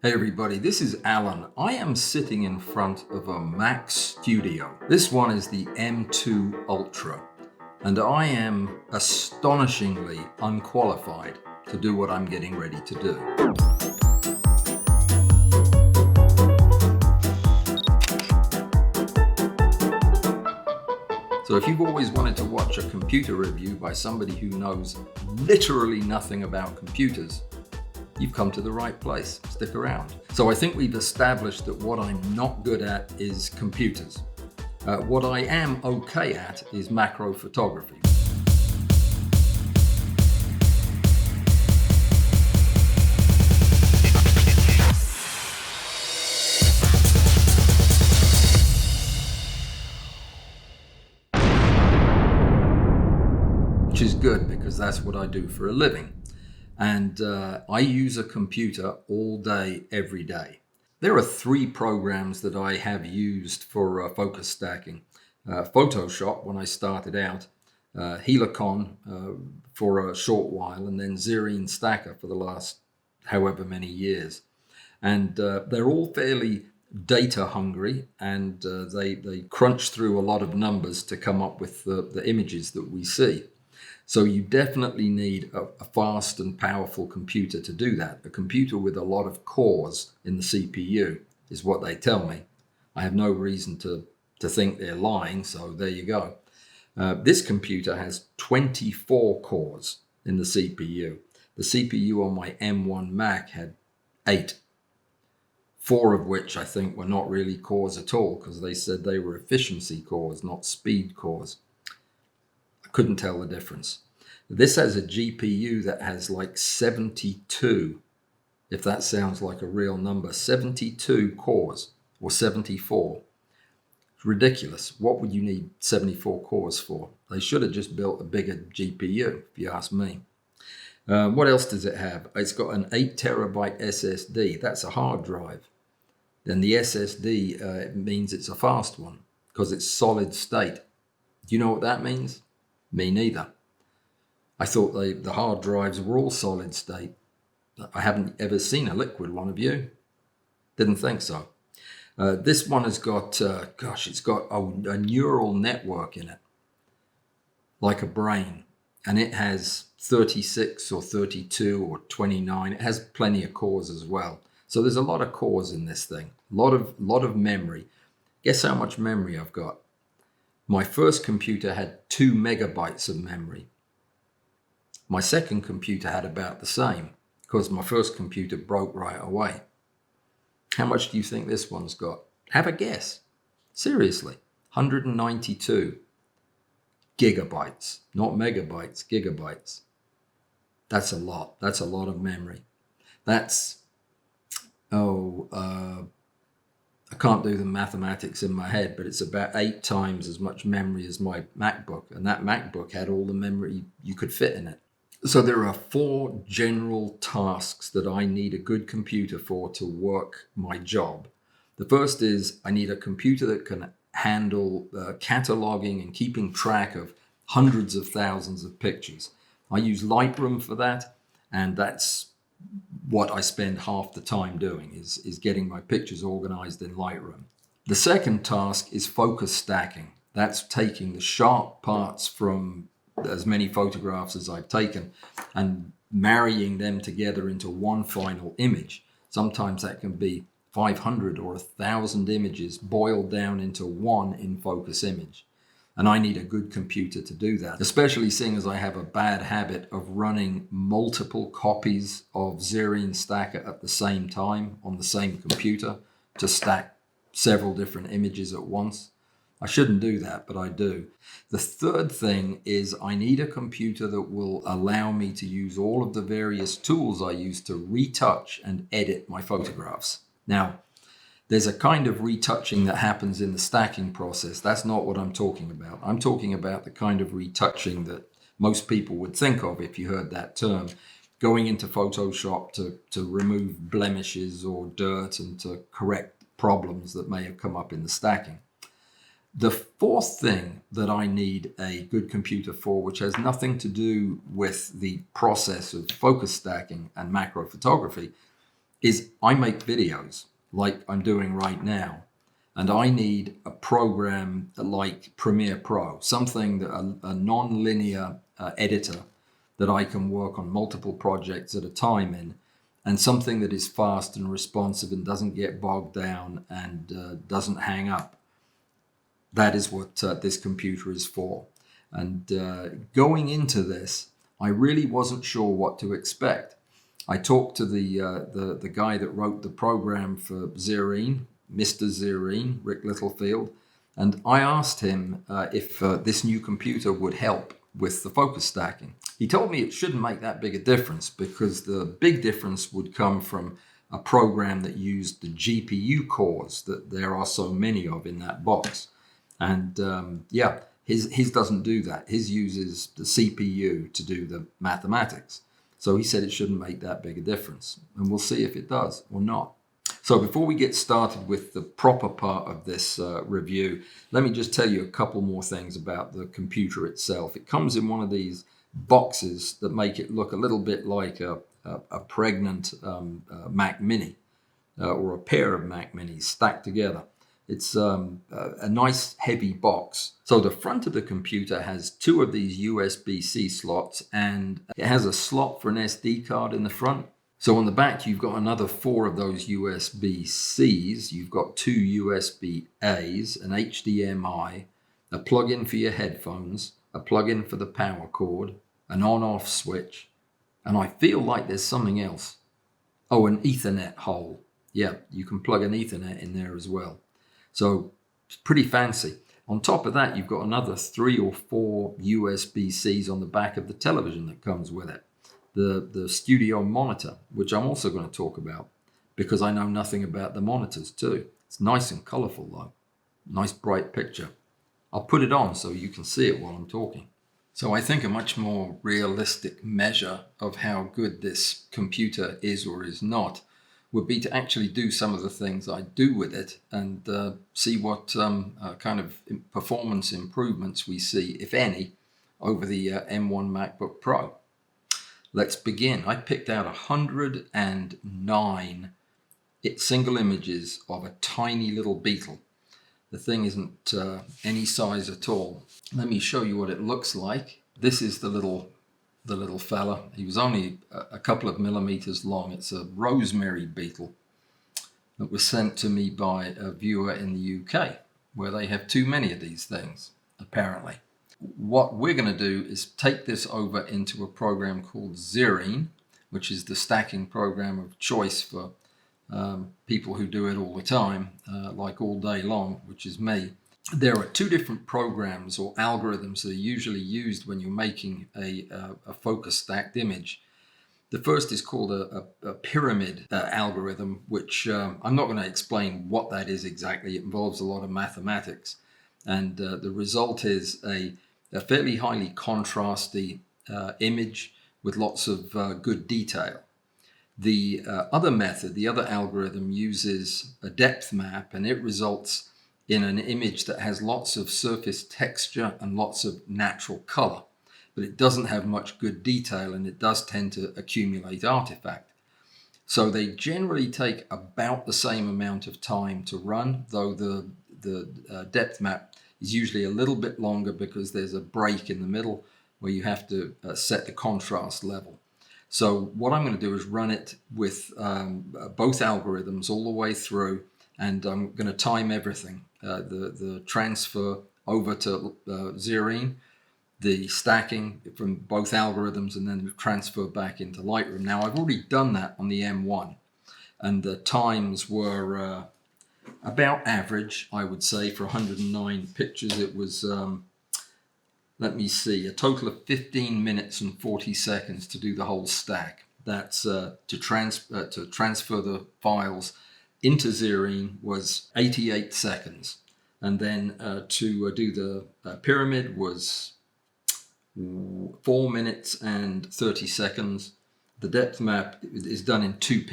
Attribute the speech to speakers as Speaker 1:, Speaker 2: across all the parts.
Speaker 1: Hey everybody, this is Alan. I am sitting in front of a Mac Studio. This one is the M2 Ultra, and I am astonishingly unqualified to do what I'm getting ready to do. So if you've always wanted to watch a computer review by somebody who knows literally nothing about computers, you've come to the right place. Stick around. So I think we've established that what I'm not good at is computers. What I am okay at is macro photography. Which is good because that's what I do for a living. And I use a computer all day, every day. There are three programs that I have used for focus stacking. Photoshop when I started out, Helicon for a short while, and then Xerine Stacker for the last however many years. And they're all fairly data hungry, and they crunch through a lot of numbers to come up with the images that we see. So you definitely need a fast and powerful computer to do that. A computer with a lot of cores in the CPU is what they tell me. I have no reason to think they're lying, so there you go. This computer has 24 cores in the CPU. The CPU on my M1 Mac had 8, 4 of which I think were not really cores at all because they said they were efficiency cores, not speed cores. Couldn't tell the difference. This has a GPU that has like 72, if that sounds like a real number, 72 cores or 74. It's ridiculous. What would you need 74 cores for? They should have just built a bigger GPU, if you ask me. What else does it have? It's got an 8 terabyte SSD. That's a hard drive. Then the SSD means it's a fast one because it's solid state. Do you know what that means? Me neither. I thought the hard drives were all solid state. I haven't ever seen a liquid one, have you? Didn't think so. This one has got, it's got a neural network in it, like a brain. And it has 36 or 32 or 29. It has plenty of cores as well. So there's a lot of cores in this thing, a lot of memory. Guess how much memory I've got? My first computer had 2 megabytes of memory. My second computer had about the same because my first computer broke right away. How much do you think this one's got? Have a guess. Seriously, 192 gigabytes, not megabytes, gigabytes. That's a lot. That's a lot of memory. That's, I can't do the mathematics in my head, but it's about 8 times as much memory as my MacBook. And that MacBook had all the memory you could fit in it. So there are 4 general tasks that I need a good computer for to work my job. The first is I need a computer that can handle cataloging and keeping track of hundreds of thousands of pictures. I use Lightroom for that, and that's what I spend half the time doing is getting my pictures organized in Lightroom. The second task is focus stacking. That's taking the sharp parts from as many photographs as I've taken and marrying them together into one final image. Sometimes that can be 500 or 1,000 images boiled down into one in-focus image. And I need a good computer to do that, especially seeing as I have a bad habit of running multiple copies of Xerine Stacker at the same time on the same computer to stack several different images at once. I shouldn't do that, but I do. The third thing is I need a computer that will allow me to use all of the various tools I use to retouch and edit my photographs. Now, there's a kind of retouching that happens in the stacking process. That's not what I'm talking about. I'm talking about the kind of retouching that most people would think of if you heard that term. Going into Photoshop to remove blemishes or dirt and to correct problems that may have come up in the stacking. The fourth thing that I need a good computer for, which has nothing to do with the process of focus stacking and macro photography, is I make videos like I'm doing right now, and I need a program like Premiere Pro, something that a non-linear editor that I can work on multiple projects at a time in, and something that is fast and responsive and doesn't get bogged down and doesn't hang up. That is what this computer is for. And going into this, I really wasn't sure what to expect. I talked to the guy that wrote the program for Zerine, Mr. Zerine, Rick Littlefield, and I asked him if this new computer would help with the focus stacking. He told me it shouldn't make that big a difference because the big difference would come from a program that used the GPU cores that there are so many of in that box. And yeah, his doesn't do that. His uses the CPU to do the mathematics. So he said it shouldn't make that big a difference. And we'll see if it does or not. So before we get started with the proper part of this review, let me just tell you a couple more things about the computer itself. It comes in one of these boxes that make it look a little bit like a pregnant Mac Mini or a pair of Mac Minis stacked together. It's a nice heavy box. So the front of the computer has two of these USB-C slots, and it has a slot for an SD card in the front. So on the back, you've got another 4 of those USB-Cs. You've got 2 USB-As, an HDMI, a plug-in for your headphones, a plug-in for the power cord, an on-off switch, and I feel like there's something else. Oh, an Ethernet hole. Yeah, you can plug an Ethernet in there as well. So it's pretty fancy. On top of that, you've got another 3 or 4 USB-Cs on the back of the television that comes with it. The studio monitor, which I'm also going to talk about because I know nothing about the monitors too. It's nice and colorful though. Nice bright picture. I'll put it on so you can see it while I'm talking. So I think a much more realistic measure of how good this computer is or is not would be to actually do some of the things I do with it and see what kind of performance improvements we see, if any, over the M1 MacBook Pro. Let's begin. I picked out 109 single images of a tiny little beetle. The thing isn't any size at all. Let me show you what it looks like. This is the little fella. He was only a couple of millimeters long. It's a rosemary beetle that was sent to me by a viewer in the UK, where they have too many of these things, apparently. What we're going to do is take this over into a program called Zerine, which is the stacking program of choice for people who do it all the time, like all day long, which is me. There are 2 different programs or algorithms that are usually used when you're making a focus stacked image. The first is called a pyramid algorithm, which I'm not going to explain what that is exactly. It involves a lot of mathematics. And the result is a fairly highly contrasty image with lots of good detail. The other method, the other algorithm, uses a depth map, and it results in an image that has lots of surface texture and lots of natural color, but it doesn't have much good detail, and it does tend to accumulate artifact. So they generally take about the same amount of time to run, though the depth map is usually a little bit longer because there's a break in the middle where you have to set the contrast level. So what I'm going to do is run it with both algorithms all the way through, and I'm going to time everything. The transfer over to Zerine, the stacking from both algorithms, and then the transfer back into Lightroom. Now, I've already done that on the M1, and the times were about average, I would say, for 109 pictures. It was, let me see, a total of 15 minutes and 40 seconds to do the whole stack. That's to transfer the files into Zerine was 88 seconds. And then to do the pyramid was 4 minutes and 30 seconds. The depth map is done in two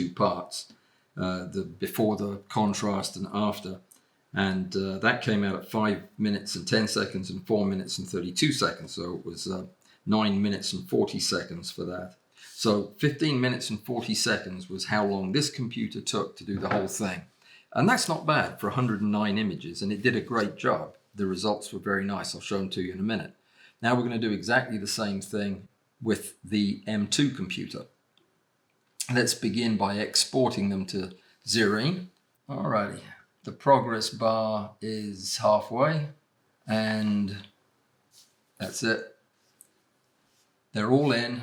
Speaker 1: parts. The before the contrast and after, and that came out at 5 minutes and 10 seconds and 4 minutes and 32 seconds. So it was 9 minutes and 40 seconds for that. So 15 minutes and 40 seconds was how long this computer took to do the whole thing. And that's not bad for 109 images, and it did a great job. The results were very nice. I'll show them to you in a minute. Now we're going to do exactly the same thing with the M2 computer. Let's begin by exporting them to Xerine. Alrighty, the progress bar is halfway, and that's it. They're all in.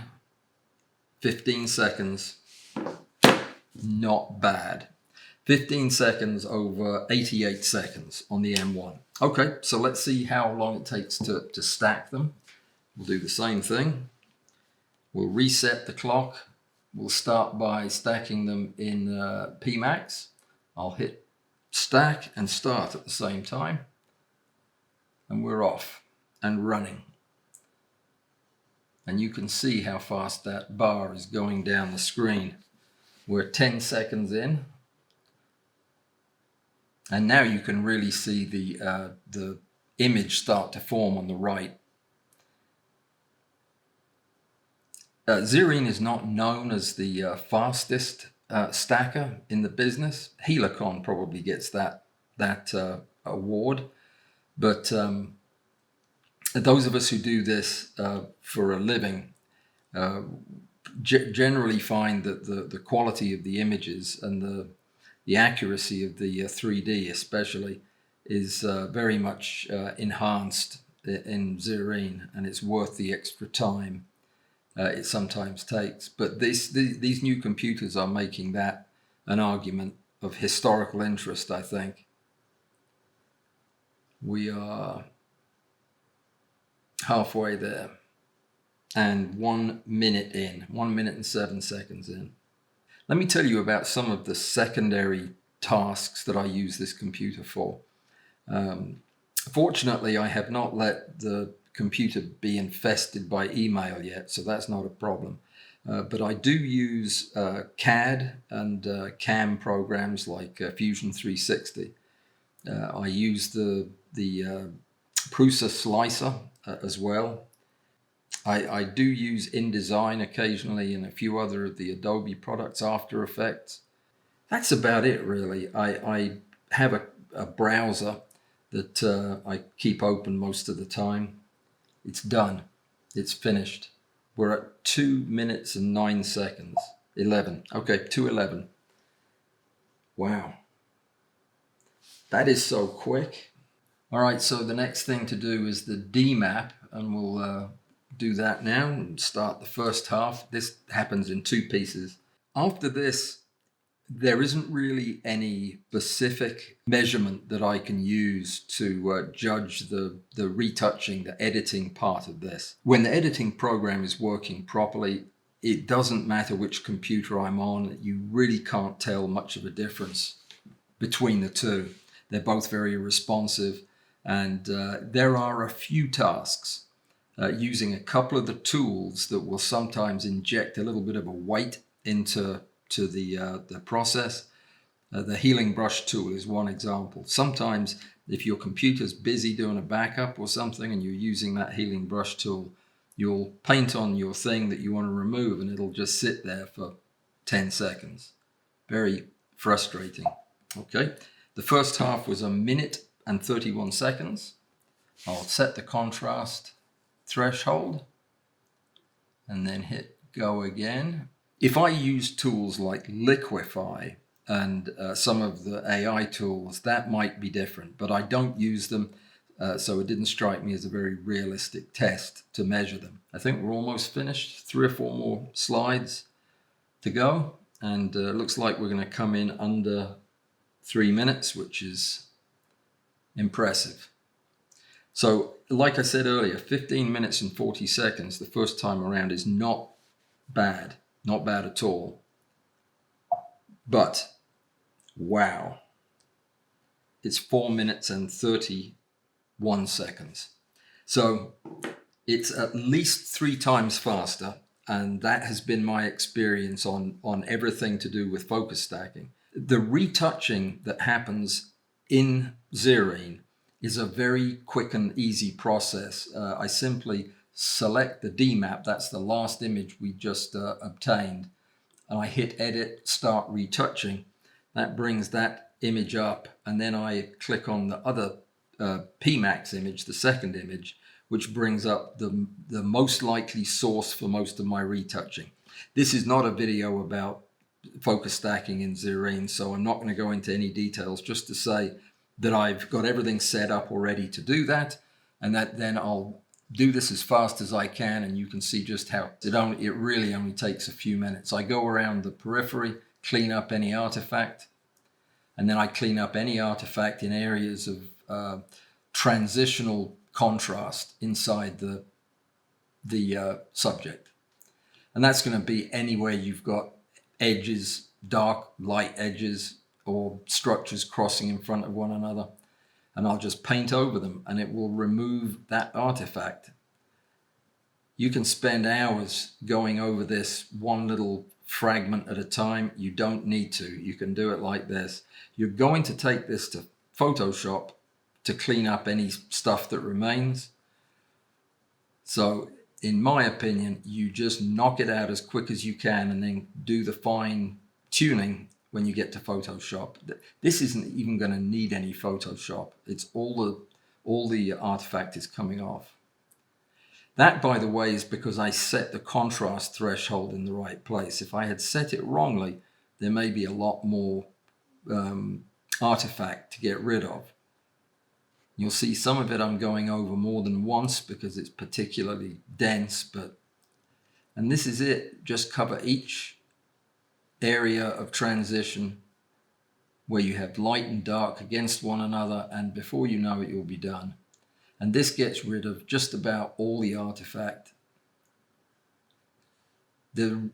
Speaker 1: 15 seconds, not bad. 15 seconds over 88 seconds on the M1. Okay, so let's see how long it takes to stack them. We'll do the same thing. We'll reset the clock. We'll start by stacking them in PMax. I'll hit stack and start at the same time. And we're off and running. And you can see how fast that bar is going down the screen. We're 10 seconds in. And now you can really see the image start to form on the right. Xerine is not known as the fastest stacker in the business. Helicon probably gets that award. But those of us who do this for a living generally find that the quality of the images and the accuracy of the 3D especially is very much enhanced in Xerine, and it's worth the extra time it sometimes takes. But these new computers are making that an argument of historical interest, I think. We are halfway there, and 1 minute in, 1 minute and 7 seconds in. Let me tell you about some of the secondary tasks that I use this computer for. Fortunately, I have not let the computer be infested by email yet, so that's not a problem. But I do use CAD and CAM programs like Fusion 360. I use the Prusa slicer as well. I do use InDesign occasionally and a few other of the Adobe products, After Effects. That's about it, really. I have a browser that I keep open most of the time. It's done. It's finished. We're at 2 minutes and 9 seconds. 11. Okay, 2:11. Wow. That is so quick. All right, so the next thing to do is the DMAP, and we'll do that now and start the first half. This happens in 2 pieces. After this, there isn't really any specific measurement that I can use to judge the retouching, the editing part of this. When the editing program is working properly, it doesn't matter which computer I'm on. You really can't tell much of a difference between the two. They're both very responsive, and there are a few tasks using a couple of the tools that will sometimes inject a little bit of a weight into the process. The healing brush tool is one example. Sometimes if your computer's busy doing a backup or something and you're using that healing brush tool, you'll paint on your thing that you want to remove and it'll just sit there for 10 seconds. Very frustrating. Okay, the first half was 1 minute and 31 seconds. I'll set the contrast threshold and then hit go again. If I use tools like Liquify and some of the AI tools, that might be different, but I don't use them, so it didn't strike me as a very realistic test to measure them. I think we're almost finished. 3 or 4 more slides to go, and it looks like we're going to come in under 3 minutes, which is impressive. So, like I said earlier, 15 minutes and 40 seconds the first time around is not bad. Not bad at all. But, wow. It's 4 minutes and 31 seconds. So, it's at least 3 times faster, and that has been my experience on everything to do with focus stacking. The retouching that happens in Xerine is a very quick and easy process. I simply select the DMAP, that's the last image we just obtained, and I hit edit, start retouching, that brings that image up, and then I click on the other PMax image, the second image, which brings up the most likely source for most of my retouching. This is not a video about focus stacking in Xerene, so I'm not going to go into any details, just to say that I've got everything set up already to do that, and that then I'll do this as fast as I can, and you can see just how it really only takes a few minutes. I go around the periphery, clean up any artifact, and then I clean up any artifact in areas of transitional contrast inside the subject. And that's going to be anywhere you've got edges, dark, light edges, or structures crossing in front of one another. And I'll just paint over them, and it will remove that artifact. You can spend hours going over this one little fragment at a time. You don't need to. You can do it like this. You're going to take this to Photoshop to clean up any stuff that remains. So in my opinion, you just knock it out as quick as you can, and then do the fine tuning when you get to Photoshop. This isn't even going to need any Photoshop. It's all the artifact is coming off. That, by the way, is because I set the contrast threshold in the right place. If I had set it wrongly, there may be a lot more artifact to get rid of. You'll see some of it I'm going over more than once because it's particularly dense, and this is it. Just cover each area of transition where you have light and dark against one another, and before you know it, you'll be done. And this gets rid of just about all the artifact. I'm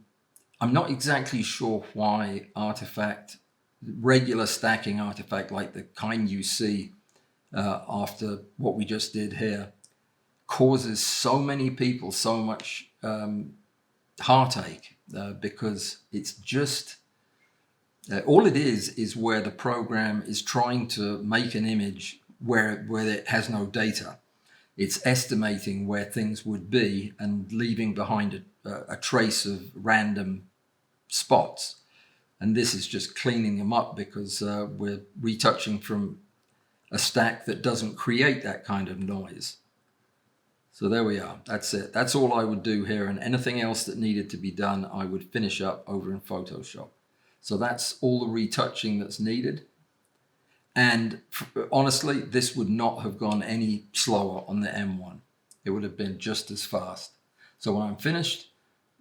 Speaker 1: not exactly sure why regular stacking artifact like the kind you see after what we just did here, causes so many people so much heartache, because it's just all it is where the program is trying to make an image where it has no data. It's estimating where things would be and leaving behind a trace of random spots. And this is just cleaning them up because we're retouching from a stack that doesn't create that kind of noise. So there we are. That's it. That's all I would do here, and anything else that needed to be done, I would finish up over in Photoshop. So that's all the retouching that's needed. And honestly, this would not have gone any slower on the M1. It would have been just as fast. So when I'm finished,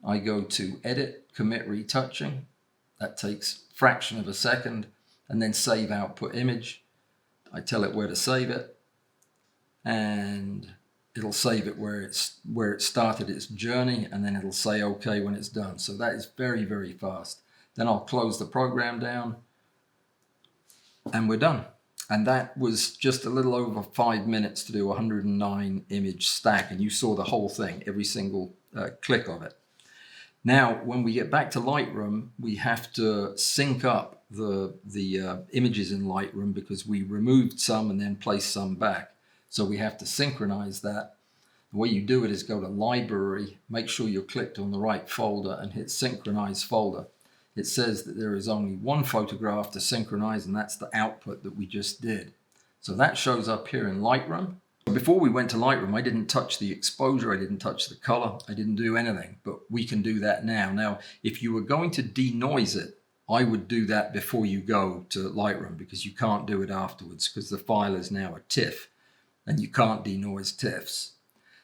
Speaker 1: I go to Edit, Commit Retouching. That takes a fraction of a second, and then Save Output Image. I tell it where to save it, and it'll save it where it started its journey, and then it'll say OK when it's done. So that is very, very fast. Then I'll close the program down, and we're done. And that was just a little over 5 minutes to do a 109 image stack, and you saw the whole thing, every single click of it. Now, when we get back to Lightroom, we have to sync up the images in Lightroom because we removed some and then placed some back. So we have to synchronize that. The way you do it is go to Library, make sure you're clicked on the right folder, and hit Synchronize Folder. It says that there is only one photograph to synchronize, and that's the output that we just did. So that shows up here in Lightroom. Before we went to Lightroom, I didn't touch the exposure, I didn't touch the color, I didn't do anything, but we can do that now. Now, if you were going to denoise it, I would do that before you go to Lightroom, because you can't do it afterwards because the file is now a TIFF and you can't denoise TIFFs.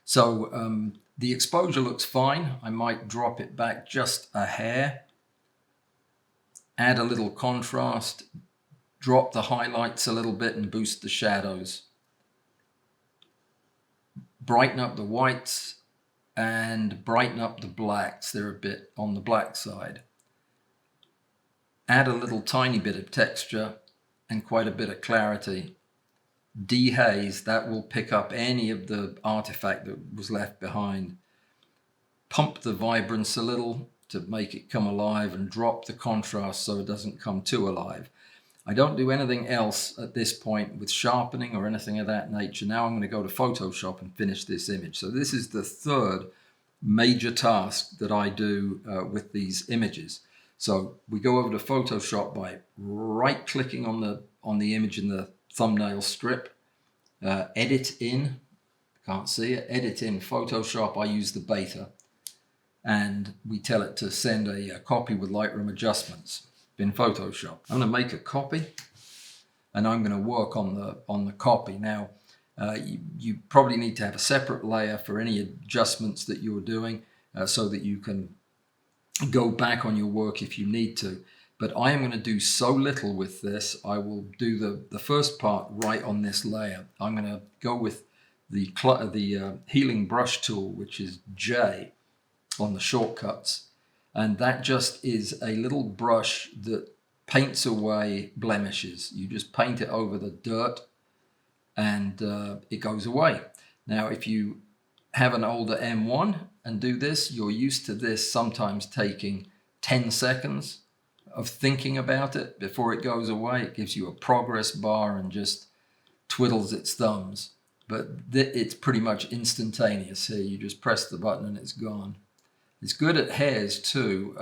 Speaker 1: So the exposure looks fine. I might drop it back just a hair, add a little contrast, drop the highlights a little bit and boost the shadows. Brighten up the whites and brighten up the blacks. They're a bit on the black side. Add a little tiny bit of texture and quite a bit of clarity. Dehaze, that will pick up any of the artifact that was left behind. Pump the vibrance a little to make it come alive, and drop the contrast so it doesn't come too alive. I don't do anything else at this point with sharpening or anything of that nature. Now I'm going to go to Photoshop and finish this image. So this is the third major task that I do with these images. So we go over to Photoshop by right-clicking on the image in the thumbnail strip, edit in, can't see it, edit in Photoshop. I use the beta, and we tell it to send a copy with Lightroom adjustments in Photoshop. I'm going to make a copy, and I'm going to work on the copy. Now, you probably need to have a separate layer for any adjustments that you're doing so that you can go back on your work if you need to. But I am going to do so little with this. I will do the first part right on this layer. I'm going to go with the healing brush tool, which is J on the shortcuts. And that just is a little brush that paints away blemishes. You just paint it over the dirt and it goes away. Now, if you have an older M1 and do this, you're used to this sometimes taking 10 seconds of thinking about it before it goes away. It gives you a progress bar and just twiddles its thumbs. But it's pretty much instantaneous here. You just press the button and it's gone. It's good at hairs too,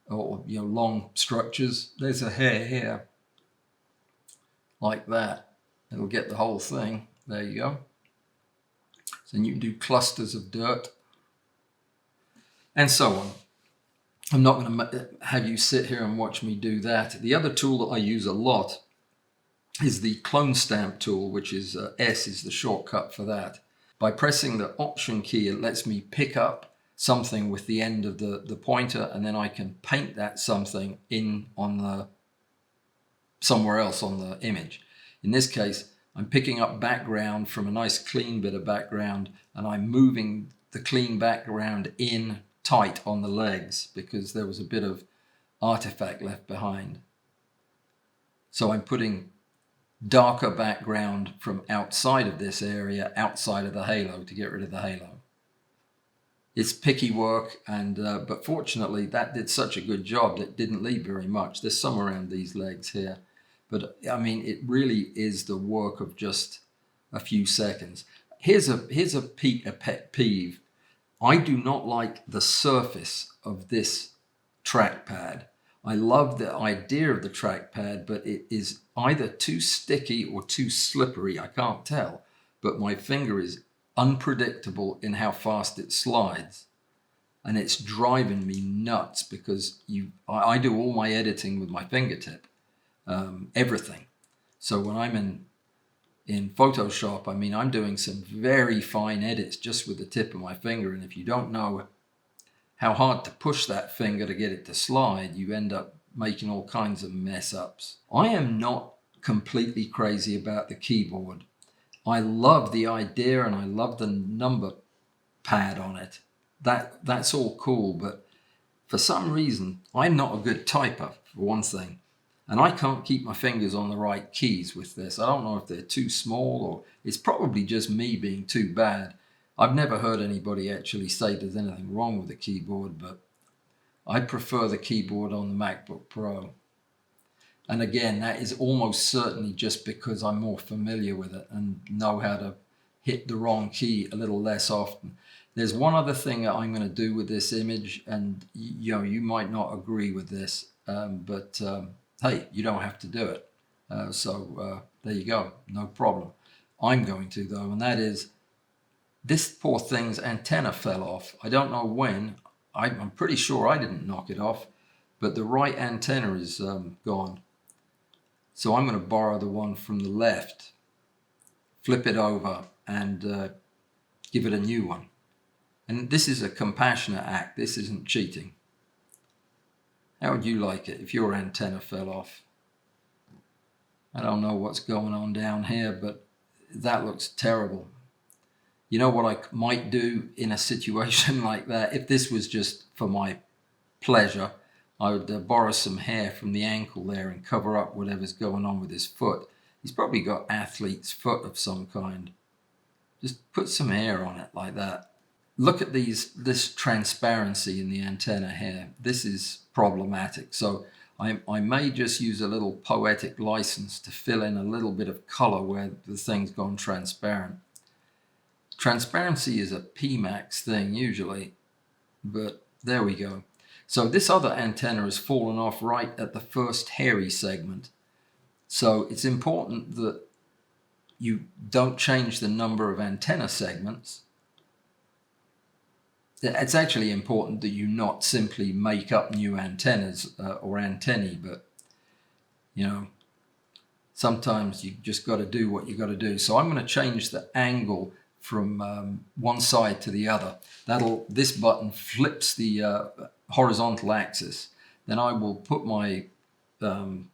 Speaker 1: or long structures. There's a hair here, like that. It'll get the whole thing. There you go. So you can do clusters of dirt, and so on. I'm not going to have you sit here and watch me do that. The other tool that I use a lot is the clone stamp tool, which is S is the shortcut for that. By pressing the Option key, it lets me pick up something with the end of the pointer, and then I can paint that something in on somewhere else on the image. In this case, I'm picking up background from a nice clean bit of background, and I'm moving the clean background in tight on the legs because there was a bit of artifact left behind. So I'm putting darker background from outside of this area, outside of the halo, to get rid of the halo. It's picky work, and but fortunately that did such a good job that it didn't leave very much. There's some around these legs here, but I mean it really is the work of just a few seconds. Here's a pet peeve. I do not like the surface of this trackpad. I love the idea of the trackpad, but it is either too sticky or too slippery. I can't tell, but my finger is unpredictable in how fast it slides, and it's driving me nuts because I do all my editing with my fingertip, everything. So when I'm in Photoshop, I mean, I'm doing some very fine edits just with the tip of my finger, and if you don't know how hard to push that finger to get it to slide, you end up making all kinds of mess ups. I am not completely crazy about the keyboard. I love the idea and I love the number pad on it. That's all cool, but for some reason, I'm not a good typer, for one thing. And I can't keep my fingers on the right keys with this. I don't know if they're too small or it's probably just me being too bad. I've never heard anybody actually say there's anything wrong with the keyboard, but I prefer the keyboard on the MacBook Pro. And again, that is almost certainly just because I'm more familiar with it and know how to hit the wrong key a little less often. There's one other thing that I'm going to do with this image, and you might not agree with this, but hey, you don't have to do it. So there you go, no problem. I'm going to though, and that is this poor thing's antenna fell off. I don't know when. I'm pretty sure I didn't knock it off, but the right antenna is gone. So I'm going to borrow the one from the left, flip it over, and give it a new one. And this is a compassionate act. This isn't cheating. How would you like it if your antenna fell off? I don't know what's going on down here, but that looks terrible. You know what I might do in a situation like that? If this was just for my pleasure, I would borrow some hair from the ankle there and cover up whatever's going on with his foot. He's probably got athlete's foot of some kind. Just put some hair on it like that. Look at this transparency in the antenna here. This is problematic. So I may just use a little poetic license to fill in a little bit of color where the thing's gone transparent. Transparency is a Pmax thing usually, but there we go. So this other antenna has fallen off right at the first hairy segment. So it's important that you don't change the number of antenna segments. It's actually important that you not simply make up new antennas or antennae, but you know, sometimes you just got to do what you got to do. So I'm going to change the angle from one side to the other. This button flips the horizontal axis. Then I will put my clone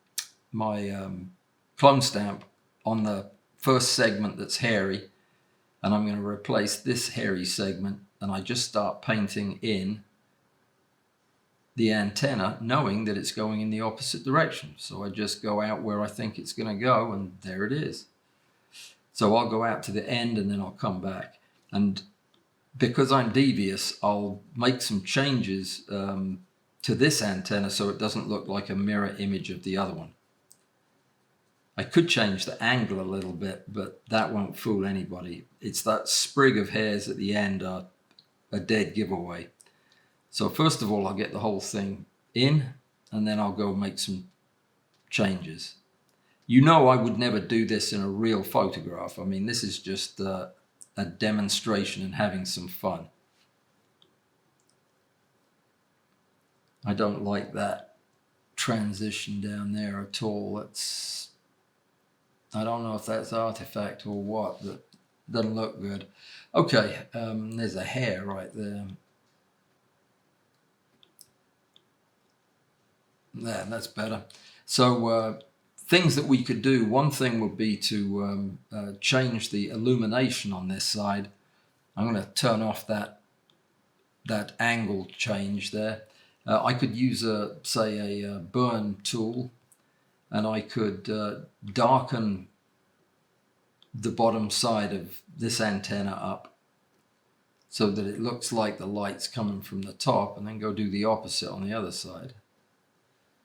Speaker 1: stamp on the first segment that's hairy, and I'm going to replace this hairy segment, and I just start painting in the antenna, knowing that it's going in the opposite direction. So I just go out where I think it's going to go, and there it is. So I'll go out to the end and then I'll come back. And because I'm devious, I'll make some changes to this antenna so it doesn't look like a mirror image of the other one. I could change the angle a little bit, but that won't fool anybody. It's that sprig of hairs at the end are a dead giveaway. So first of all, I'll get the whole thing in, and then I'll go make some changes. You know I would never do this in a real photograph. I mean, this is just a demonstration and having some fun. I don't like that transition down there at all. I don't know if that's artifact or what, but it doesn't look good. Okay, there's a hair right there. There, that's better. So things that we could do, one thing would be to change the illumination on this side. I'm going to turn off that angle change there. I could use say a burn tool, and I could darken the bottom side of this antenna up so that it looks like the light's coming from the top, and then go do the opposite on the other side.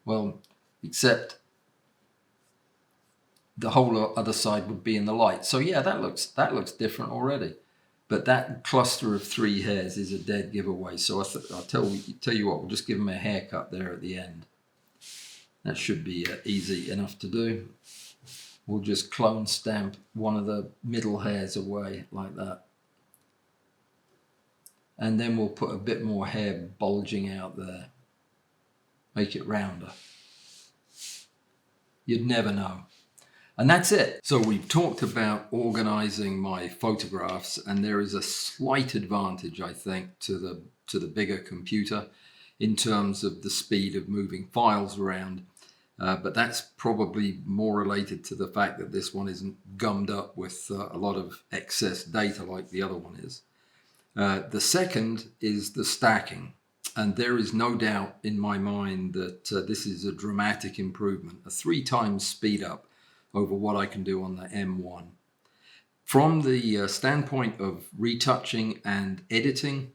Speaker 1: Well, except the whole other side would be in the light. So yeah, that looks different already. But that cluster of 3 hairs is a dead giveaway. So I'll tell you what, we'll just give them a haircut there at the end. That should be easy enough to do. We'll just clone stamp one of the middle hairs away like that. And then we'll put a bit more hair bulging out there. Make it rounder. You'd never know. And that's it. So we've talked about organizing my photographs, and there is a slight advantage, I think, to the bigger computer in terms of the speed of moving files around. But that's probably more related to the fact that this one isn't gummed up with a lot of excess data like the other one is. The second is the stacking. And there is no doubt in my mind that this is a dramatic improvement, a 3 times speed up over what I can do on the M1. From the standpoint of retouching and editing,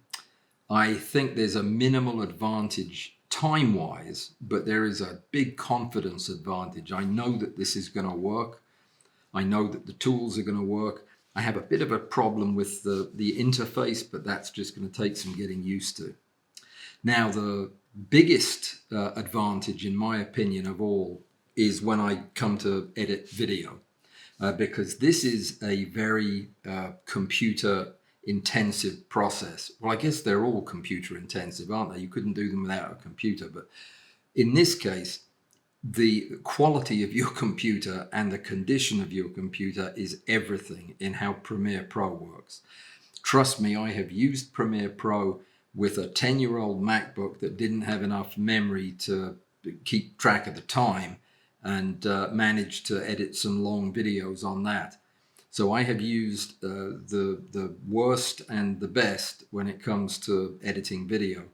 Speaker 1: I think there's a minimal advantage time-wise, but there is a big confidence advantage. I know that this is going to work. I know that the tools are going to work. I have a bit of a problem with the interface, but that's just going to take some getting used to. Now, the biggest advantage, in my opinion, of all is when I come to edit video, because this is a very computer intensive process. Well, I guess they're all computer intensive, aren't they? You couldn't do them without a computer. But in this case, the quality of your computer and the condition of your computer is everything in how Premiere Pro works. Trust me, I have used Premiere Pro with a 10-year-old MacBook that didn't have enough memory to keep track of the time, and managed to edit some long videos on that. So I have used the worst and the best when it comes to editing video.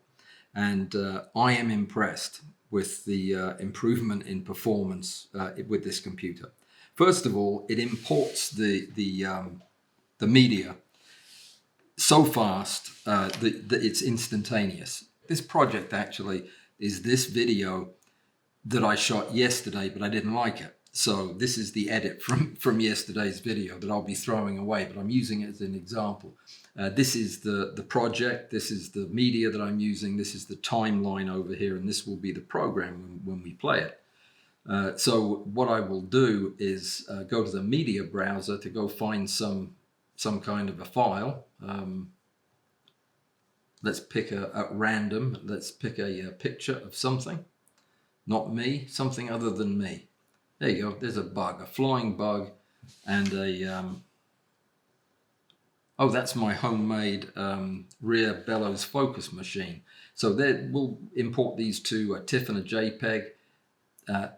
Speaker 1: And I am impressed with the improvement in performance with this computer. First of all, it imports the media so fast that it's instantaneous. This project actually is this video that I shot yesterday, but I didn't like it. So this is the edit from yesterday's video that I'll be throwing away, but I'm using it as an example. This is the project, this is the media that I'm using, this is the timeline over here, and this will be the program when we play it. So what I will do is go to the media browser to go find some kind of a file. Let's pick at random, let's pick a picture of something. Not me, something other than me. There you go, there's a bug, a flying bug, and oh, that's my homemade rear bellows focus machine. So there, we'll import these to a TIFF and a JPEG,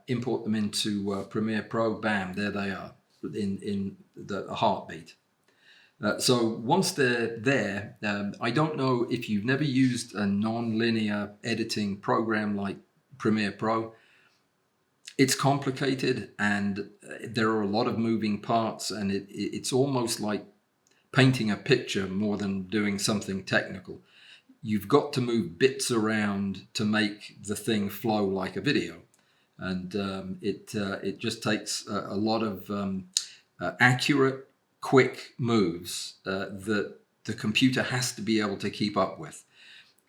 Speaker 1: import them into Premiere Pro, bam, there they are, in a heartbeat. So once they're there, I don't know if you've never used a non-linear editing program like Premiere Pro. It's complicated, and there are a lot of moving parts, and it's almost like painting a picture more than doing something technical. You've got to move bits around to make the thing flow like a video, and it just takes a lot of accurate, quick moves that the computer has to be able to keep up with.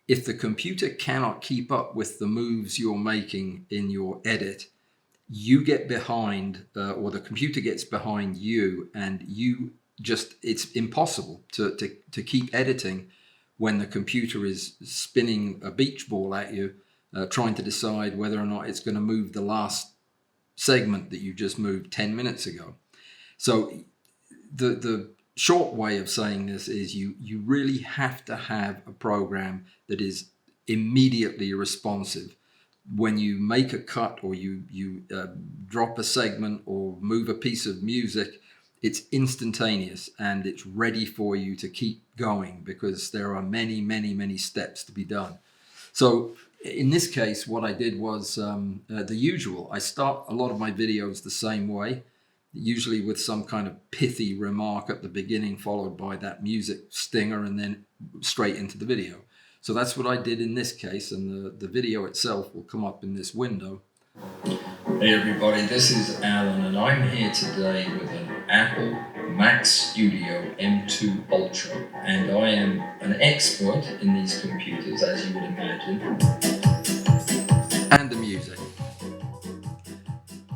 Speaker 1: If the computer cannot keep up with the moves you're making in your edit, you get behind, or the computer gets behind you, and it's impossible to keep editing when the computer is spinning a beach ball at you, trying to decide whether or not it's going to move the last segment that you just moved 10 minutes ago. So the short way of saying this is you really have to have a program that is immediately responsive. When you make a cut, or you drop a segment or move a piece of music, it's instantaneous and it's ready for you to keep going, because there are many steps to be done. So in this case, what I did was the usual. I start a lot of my videos the same way, usually with some kind of pithy remark at the beginning, followed by that music stinger, and then straight into the video. So that's what I did in this case, and the video itself will come up in this window. Hey everybody, this is Alan, and I'm here today with an Apple Mac Studio M2 Ultra, and I am an expert in these computers, as you would imagine. And the music. Do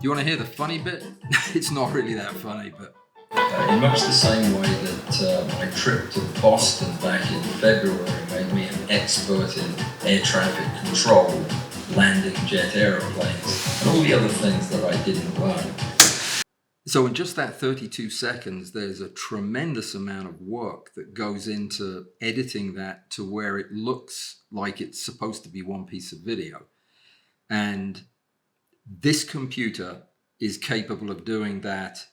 Speaker 1: you want to hear the funny bit? It's not really that funny, but in much the same way that my trip to Boston back in February made me an expert in air traffic control, landing jet aeroplanes, and all the other things that I didn't learn. So in just that 32 seconds, there's a tremendous amount of work that goes into editing that to where it looks like it's supposed to be one piece of video. And this computer is capable of doing that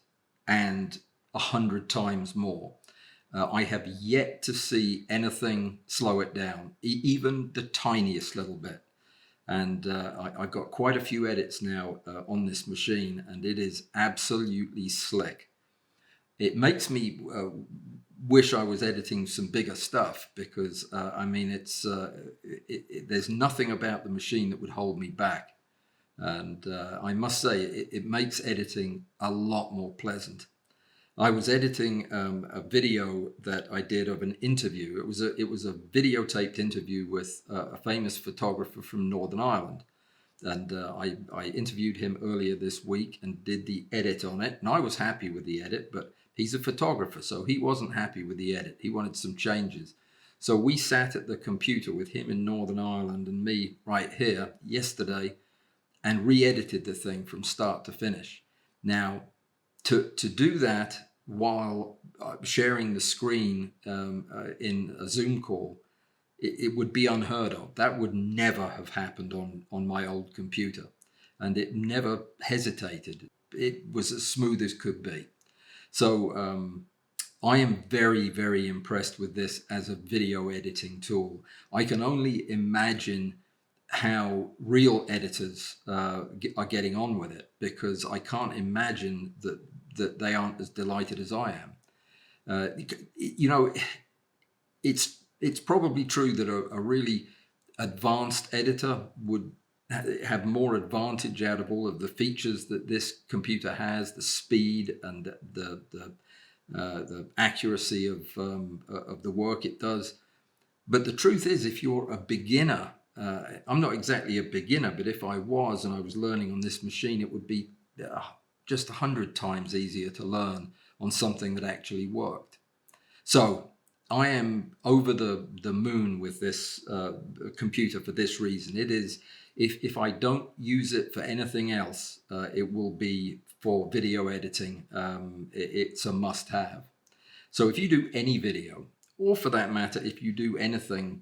Speaker 1: and 100 times more. I have yet to see anything slow it down, even the tiniest little bit. And I've got quite a few edits now on this machine, and it is absolutely slick. It makes me wish I was editing some bigger stuff, because I mean, there's nothing about the machine that would hold me back. And I must say, it makes editing a lot more pleasant. I was editing a video that I did of an interview. It was a videotaped interview with a famous photographer from Northern Ireland, and I interviewed him earlier this week and did the edit on it. And I was happy with the edit, but he's a photographer, so he wasn't happy with the edit. He wanted some changes. So we sat at the computer with him in Northern Ireland and me right here yesterday, and re-edited the thing from start to finish. Now, to do that while sharing the screen in a Zoom call, it would be unheard of. That would never have happened on my old computer, and it never hesitated. It was as smooth as could be. So I am very impressed with this as a video editing tool. I can only imagine how real editors are getting on with it, because I can't imagine that they aren't as delighted as I am. You know, it's probably true that a really advanced editor would have more advantage out of all of the features that this computer has, the speed and the accuracy of the work it does. But the truth is, if you're a beginner, I'm not exactly a beginner, but if I was and I was learning on this machine, it would be just 100 times easier to learn on something that actually worked. So I am over the moon with this computer for this reason. It is, if I don't use it for anything else, it will be for video editing. It's a must-have. So if you do any video, or for that matter, if you do anything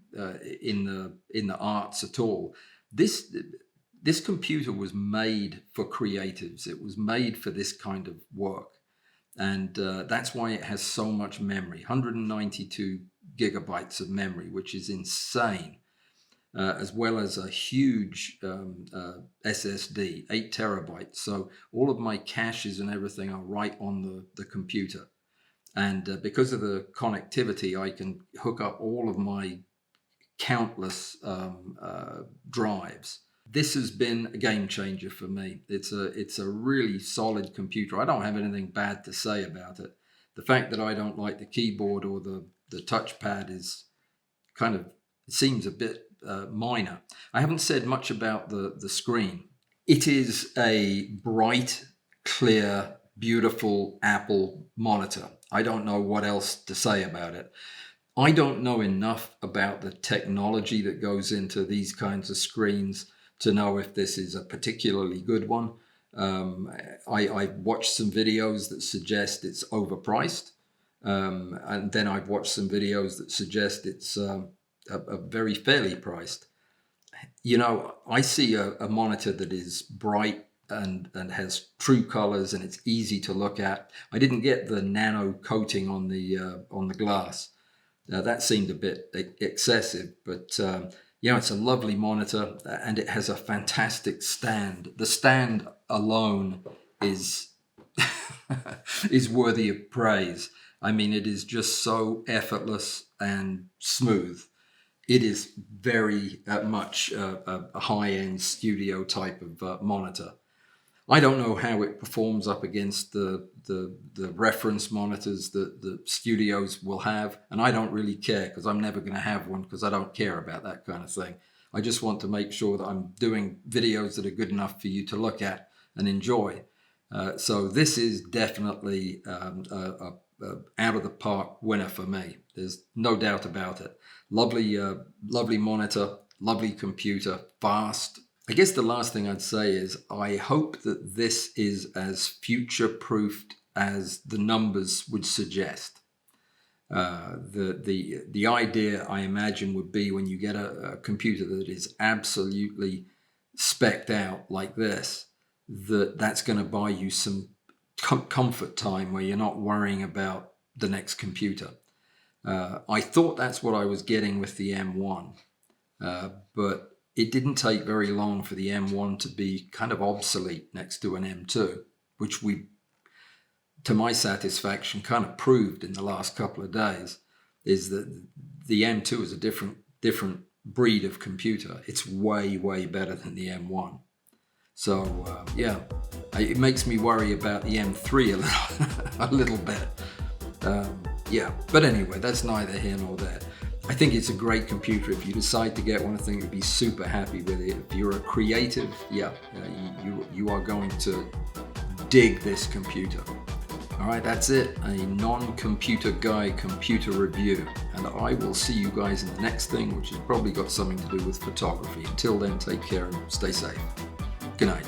Speaker 1: in the arts at all, this computer was made for creatives. It was made for this kind of work. And that's why it has so much memory, 192 gigabytes of memory, which is insane, as well as a huge SSD, 8 terabytes. So all of my caches and everything are right on the computer. And because of the connectivity, I can hook up all of my countless drives. This has been a game changer for me. It's a really solid computer. I don't have anything bad to say about it. The fact that I don't like the keyboard or the touchpad is kind of, it seems a bit minor. I haven't said much about the screen. It is a bright, clear, beautiful Apple monitor. I don't know what else to say about it. I don't know enough about the technology that goes into these kinds of screens to know if this is a particularly good one. I've watched some videos that suggest it's overpriced. And then I've watched some videos that suggest it's a very fairly priced. You know, I see a monitor that is bright and has true colors and it's easy to look at. I didn't get the nano coating on the glass. That seemed a bit excessive, but yeah, it's a lovely monitor and it has a fantastic stand. The stand alone is is worthy of praise. I mean, it is just so effortless and smooth. It is very much a high-end studio type of monitor. I don't know how it performs up against the reference monitors that the studios will have, and I don't really care because I'm never going to have one because I don't care about that kind of thing. I just want to make sure that I'm doing videos that are good enough for you to look at and enjoy. So this is definitely a out of the park winner for me. There's no doubt about it. Lovely monitor, lovely computer, fast. I guess the last thing I'd say is I hope that this is as future-proofed as the numbers would suggest. The idea, I imagine, would be when you get a computer that is absolutely spec'd out like this, that's going to buy you some comfort time where you're not worrying about the next computer. I thought that's what I was getting with the M1, but it didn't take very long for the M1 to be kind of obsolete next to an M2, which we, to my satisfaction, kind of proved in the last couple of days, is that the M2 is a different breed of computer. It's way, way better than the M1. So yeah, it makes me worry about the M3 a little bit. Yeah, but anyway, that's neither here nor there. I think it's a great computer. If you decide to get one, I think you'd be super happy with it. If you're a creative, yeah, you are going to dig this computer. All right, that's it. A non-computer guy computer review. And I will see you guys in the next thing, which has probably got something to do with photography. Until then, take care and stay safe. Good night.